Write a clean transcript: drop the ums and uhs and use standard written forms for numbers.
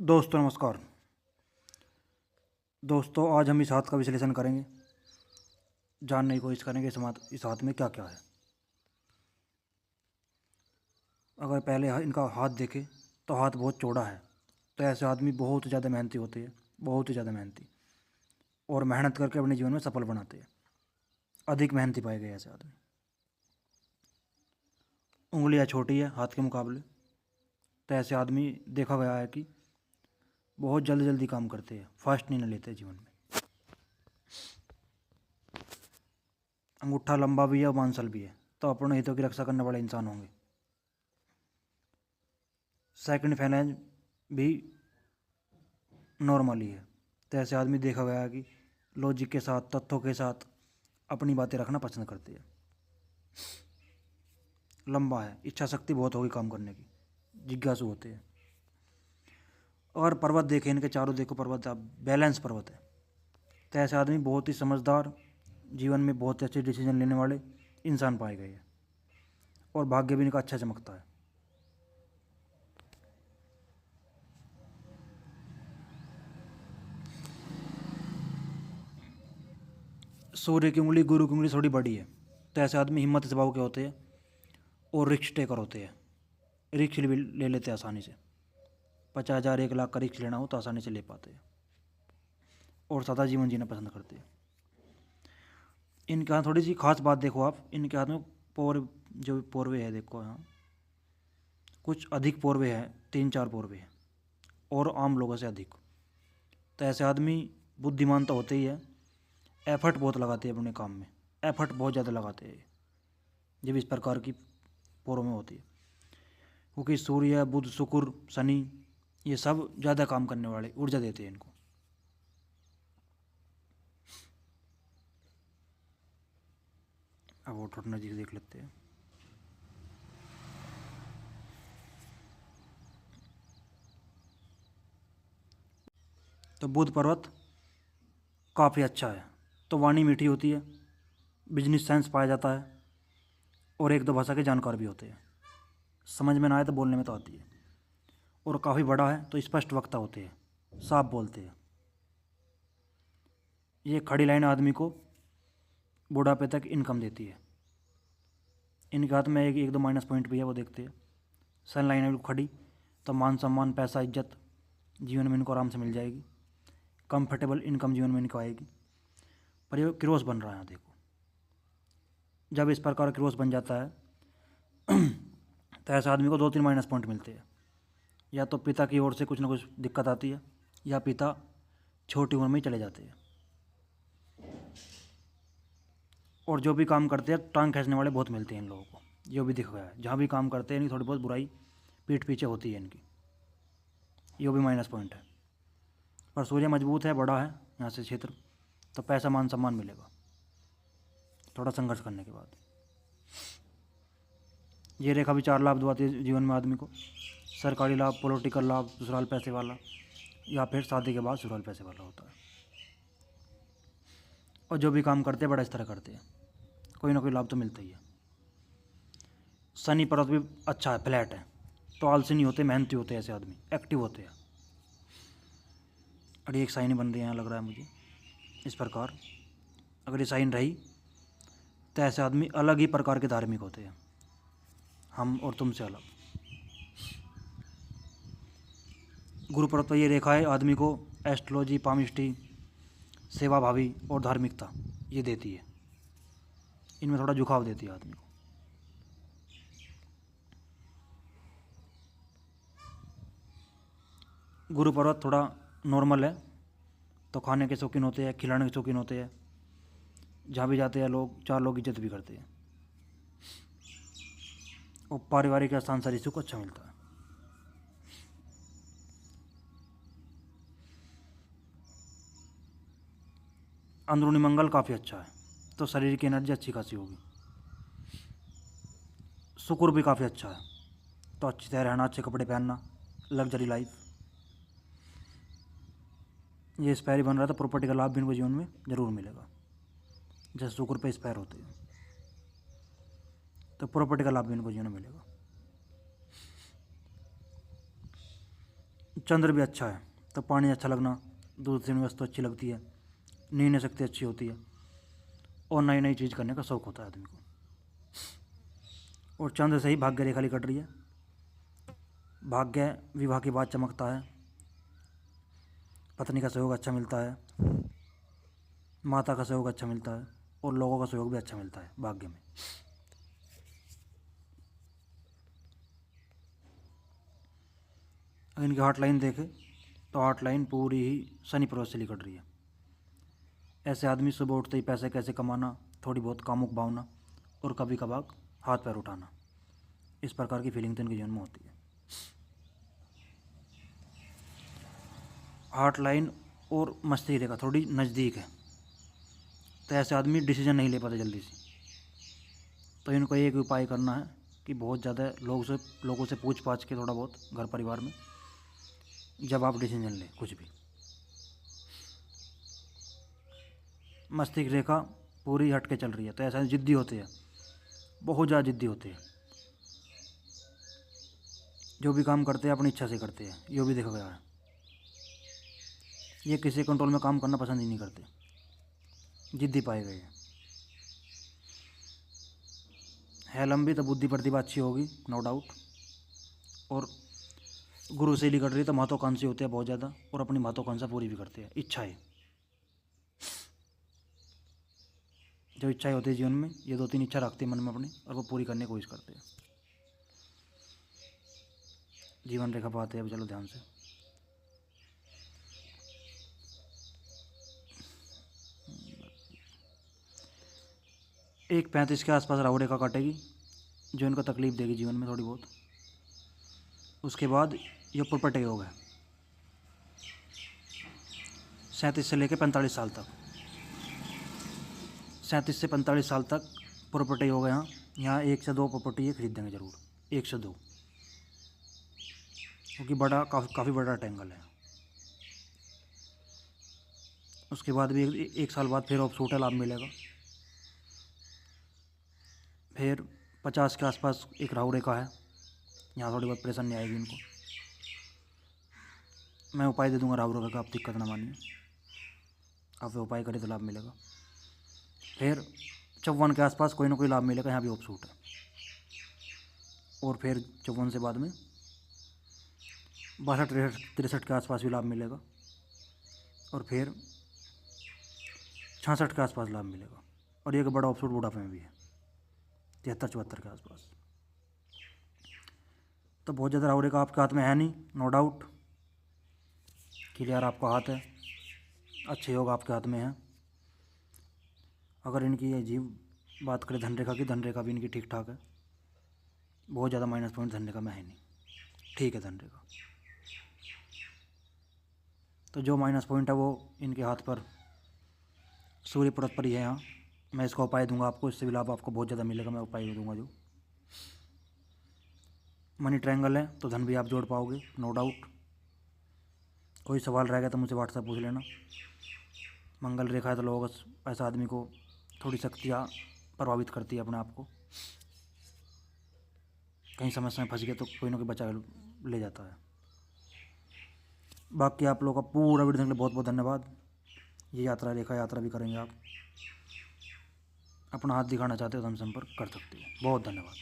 दोस्तों नमस्कार। दोस्तों आज हम इस हाथ का विश्लेषण करेंगे, जानने की कोशिश करेंगे इस हाथ में क्या क्या है। अगर पहले इनका हाथ देखें तो हाथ बहुत चौड़ा है, तो ऐसे आदमी बहुत ज़्यादा मेहनती होते हैं, बहुत ही ज़्यादा मेहनती, और मेहनत करके अपने जीवन में सफल बनाते हैं। अधिक मेहनती पाए गए ऐसे आदमी। उंगलियां छोटी है हाथ के मुकाबले, तो ऐसे आदमी देखा गया है कि बहुत जल्दी जल्दी काम करते हैं, फास्ट नहीं लेते जीवन में। अंगूठा लंबा भी है और मांसल भी है, तो अपने हितों की रक्षा करने वाले इंसान होंगे। सेकंड फाइनेंस भी नॉर्मली है, तो ऐसे आदमी देखा गया है कि लॉजिक के साथ, तथ्यों के साथ अपनी बातें रखना पसंद करते हैं। लंबा है, इच्छा शक्ति बहुत होगी काम करने की, जिज्ञासु होते हैं। और पर्वत देखें, इनके चारों देखो पर्वत, आप बैलेंस पर्वत है, तो ऐसे आदमी बहुत ही समझदार, जीवन में बहुत अच्छे डिसीजन लेने वाले इंसान पाए गए हैं, और भाग्य भी इनका अच्छा चमकता है। सूर्य की उंगली, गुरु की उंगली थोड़ी बड़ी है, तो ऐसे आदमी हिम्मत स्वभाव के होते हैं और रिस्क टेकर होते हैं। रिस्क भी ले लेते हैं आसानी से। 50,000 1 लाख का रिस्क लेना हो तो आसानी से ले पाते हैं, और सादा जीवन जीना पसंद करते हैं। इनके हाथ थोड़ी सी खास बात देखो आप, इनके हाथ में जो पोरवे है देखो, यहाँ कुछ अधिक पोरवे हैं, 3-4 पोरवे हैं, और आम लोगों से अधिक। तो ऐसे आदमी बुद्धिमान तो होते ही है, एफर्ट बहुत लगाते हैं अपने काम में, एफर्ट बहुत ज़्यादा लगाते हैं जब इस प्रकार की पोरों में होती है, क्योंकि सूर्य, बुध, शुक्र, शनि ये सब ज़्यादा काम करने वाले ऊर्जा देते हैं इनको। अब वो थोड़ा नज़दीक देख लेते हैं। तो बुध पर्वत काफ़ी अच्छा है, तो वाणी मीठी होती है, बिजनेस सेंस पाया जाता है, और एक दो भाषा के जानकार भी होते हैं। समझ में ना आए तो बोलने में तो आती है, और काफ़ी बड़ा है तो स्पष्ट वक्ता होते हैं, साफ बोलते हैं। ये खड़ी लाइन आदमी को बुढ़ापे तक इनकम देती है। इनके हाथ में एक दो माइनस पॉइंट भी है, वो देखते हैं। सन लाइन है बिल्कुल खड़ी, तो मान सम्मान, पैसा, इज्जत जीवन में इनको आराम से मिल जाएगी। कंफर्टेबल इनकम जीवन में इनको आएगी। पर ये क्रॉस बन रहा है, देखो जब इस प्रकार क्रॉस बन जाता है तो ऐसे आदमी को 2-3 माइनस पॉइंट मिलते हैं। या तो पिता की ओर से कुछ ना कुछ दिक्कत आती है, या पिता छोटी उम्र में ही चले जाते हैं। और जो भी काम करते हैं टांग खींचने वाले बहुत मिलते हैं इन लोगों को, जो भी दिख गया है। जहाँ भी काम करते हैं इनकी थोड़ी बहुत बुराई पीठ पीछे होती है इनकी, ये भी माइनस पॉइंट है। पर सूर्य मजबूत है, बड़ा है यहाँ से क्षेत्र, तो पैसा मान सम्मान मिलेगा थोड़ा संघर्ष करने के बाद। ये रेखा भी 4 लाभ दिलाती है जीवन में आदमी को। सरकारी लाभ, पॉलिटिकल लाभ, ससुराल पैसे वाला, या फिर शादी के बाद ससुराल पैसे वाला होता है। और जो भी काम करते हैं बड़ा इस तरह करते हैं, कोई ना कोई लाभ तो मिलता ही है। शनि पर्वत भी अच्छा है, फ्लैट है, तो आलसी नहीं होते, मेहनती होते हैं ऐसे आदमी, एक्टिव होते हैं। और ये एक साइन बन रही है यहाँ, लग रहा है मुझे इस प्रकार। अगर ये साइन रही तो ऐसे आदमी अलग ही प्रकार के धार्मिक होते हैं, हम और तुमसे अलग। गुरु पर्वत पर ये रेखा है आदमी को एस्ट्रोलॉजी, पामिस्ट्री, सेवा भावी और धार्मिकता ये देती है, इनमें थोड़ा झुकाव देती है आदमी को। गुरु पर्वत थोड़ा नॉर्मल है, तो खाने के शौकीन होते हैं, खिलाने के शौकीन होते हैं। जहाँ भी जाते हैं लोग, 4 लोग इज्जत भी करते हैं, और पारिवारिक या सांसारिक सुख अच्छा मिलता है। अंदरूनी मंगल काफ़ी अच्छा है, तो शरीर की एनर्जी अच्छी खासी होगी। शुक्र भी काफ़ी अच्छा है, तो अच्छी तरह रहना, अच्छे कपड़े पहनना, लग्जरी लाइफ। ये स्पैर बन रहा था, प्रॉपर्टी का लाभ भी इनको जीवन में ज़रूर मिलेगा, जैसे शुक्र पे स्पैर होते हैं, तो प्रॉपर्टी का लाभ भी इनको जीवन में मिलेगा। चंद्र भी अच्छा है तो पानी अच्छा लगना, दूध से वस्तु अच्छी लगती है, निर्णय शक्ति अच्छी होती है और नई नई चीज़ करने का शौक़ होता है आदमी को। और चंद्र से ही भाग्य रेखा कट रही है। भाग्य विवाह के बाद चमकता है, पत्नी का सहयोग अच्छा मिलता है, माता का सहयोग अच्छा मिलता है और लोगों का सहयोग भी अच्छा मिलता है भाग्य में। अगर इनकी हार्ट लाइन देखें तो हार्ट लाइन पूरी ही शनि प्रवेश से लिकट रही है। ऐसे आदमी सुबह उठते ही पैसे कैसे कमाना, थोड़ी बहुत कामुक भावना और कभी कभार हाथ पैर उठाना, इस प्रकार की फीलिंग तो इनके जीवन में होती है। हार्ट लाइन और मस्तिष्क रेखा थोड़ी नज़दीक है तो ऐसे आदमी डिसीजन नहीं ले पाते जल्दी से। तो इनको एक उपाय करना है कि बहुत ज़्यादा लोगों से पूछ पाछ के थोड़ा बहुत घर परिवार में जब आप डिसीजन लें कुछ भी। मस्तिष्क रेखा पूरी हट के चल रही है तो ऐसा जिद्दी होते हैं, बहुत ज़्यादा जिद्दी होते हैं। जो भी काम करते हैं अपनी इच्छा से करते हैं, ये भी देखा गया है। ये किसी कंट्रोल में काम करना पसंद ही नहीं करते, जिद्दी पाए गए हैं। है लंबी तो बुद्धि प्रतिभा अच्छी होगी नो डाउट। और गुरु से लिकट रही तो महत्वाकांक्षी होते हैं बहुत ज़्यादा और अपनी महत्वाकांक्षा पूरी भी करते हैं। इच्छाएं, जो इच्छाएं होती है जीवन में, ये 2-3 इच्छा रखते हैं मन में अपने और वो पूरी करने की कोशिश करते हैं। जीवन रेखा पाते हैं। अब चलो ध्यान से। एक 35 के आसपास राहु रेखा काटेगी जो इनको तकलीफ देगी जीवन में थोड़ी बहुत। उसके बाद ये प्रॉपर्टी योग है 37 से लेकर 45 साल तक। 37 से 45 साल तक प्रॉपर्टी योग है। यहाँ 1 से 2 प्रॉपर्टी ये खरीदेंगे ज़रूर, 1 से 2, क्योंकि बड़ा काफ़ी बड़ा ट्रैंगल है। उसके बाद भी एक साल बाद फिर ऑफ लाभ मिलेगा। फिर 50 के आसपास एक राहु रेखा है, यहाँ थोड़ी बहुत परेशानी आएगी इनको। मैं उपाय दे दूंगा राहु रेखा का, आप दिक्कत ना मानिए, आप वो उपाय करें तो लाभ मिलेगा। फिर 54 के आसपास कोई ना कोई लाभ मिलेगा, यहाँ भी ऑफ है। और फिर 54 से बाद में 62-63 के आसपास भी लाभ मिलेगा। और फिर 66 के आसपास लाभ मिलेगा। और एक बड़ा ऑफ बुढ़ापे में भी है 73-74 के आसपास। तो बहुत ज़्यादा राहु रेखा आपके हाथ में है नहीं, नो डाउट। क्लियर आपका हाथ है, अच्छे योग आपके हाथ में है। अगर इनकी अजीब बात करें धन रेखा की, धन रेखा भी इनकी ठीक ठाक है। बहुत ज़्यादा माइनस पॉइंट धन रेखा में है नहीं, ठीक है धन रेखा। तो जो माइनस पॉइंट है वो इनके हाथ पर सूर्य परत पर ही है। यहाँ मैं इसका उपाय दूंगा आपको, इससे भी लाभ आपको बहुत ज़्यादा मिलेगा। मैं उपाय दूंगा जो मनी ट्रायंगल है तो धन भी आप जोड़ पाओगे, नो डाउट। कोई सवाल रहेगा तो मुझे व्हाट्सएप पूछ लेना। मंगल रेखा है तो लोगों को, ऐसा आदमी को थोड़ी शक्तियाँ प्रभावित करती है अपने आप को। कहीं समस्या में फंस गए तो कोई ना कोई बचा ले जाता है। बाकी आप लोगों का पूरा वीडियो देखने के लिए बहुत बहुत धन्यवाद। ये यात्रा रेखा यात्रा भी करेंगे आप। अपना हाथ दिखाना चाहते हो तो हम संपर्क कर सकते हैं। बहुत धन्यवाद।